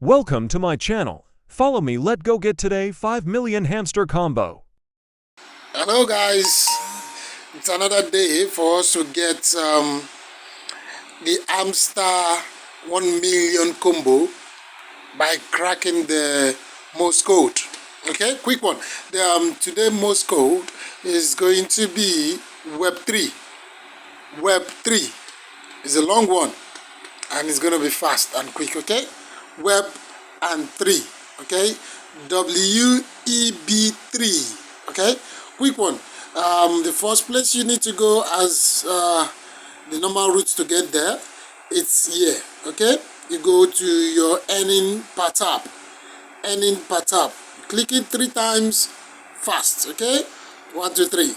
Welcome to my channel. Follow me, let go get today 5 million hamster combo. Hello guys, it's another day for us to get the Hamster 1 million combo by cracking the Morse code. Okay, quick one. Today Morse code is going to be Web 3. Web 3 is a long one and it's going to be fast and quick, okay? Web and 3, okay? WEB3, okay? Quick one. The first place you need to go as the normal routes to get there, it's here, okay? You go to your earning per tap. Earning per tap. Click it 3 times fast, okay? 1, 2, 3.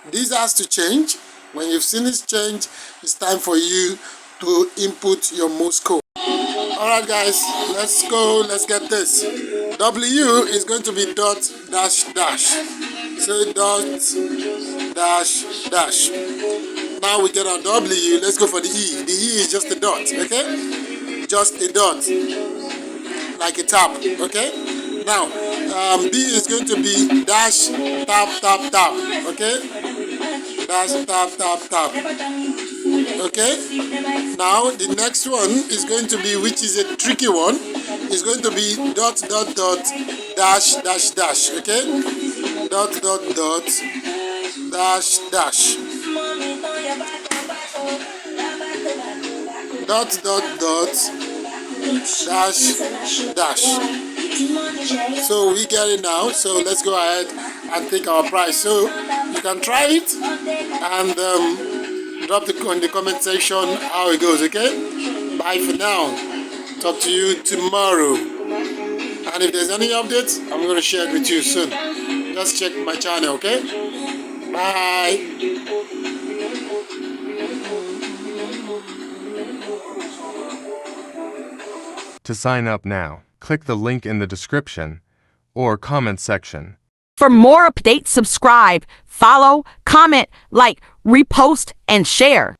This has to change. When you've seen this change, it's time for you to input your Morse code. Alright guys, let's go, let's get this. W is going to be dot dash dash. So dot dash dash. Now we get our W, let's go for the E. The E is just a dot, okay? Just a dot. Like a tap, okay? Now, B is going to be dash tap tap tap, okay? Dash tap tap tap. Okay, now the next one is going to be, which is a tricky one, is going to be dot dot dot dash dash dash. Okay, dot dot dot dash dash, dot dot dot dash dash. So we get it now, so let's go ahead and take our price. So you can try it and drop in the comment section how it goes, okay? Bye for now. Talk to you tomorrow. And if there's any updates, I'm going to share it with you soon. Just check my channel, okay? Bye. To sign up now, click the link in the description or comment section. For more updates, subscribe, follow, comment, like, repost, and share.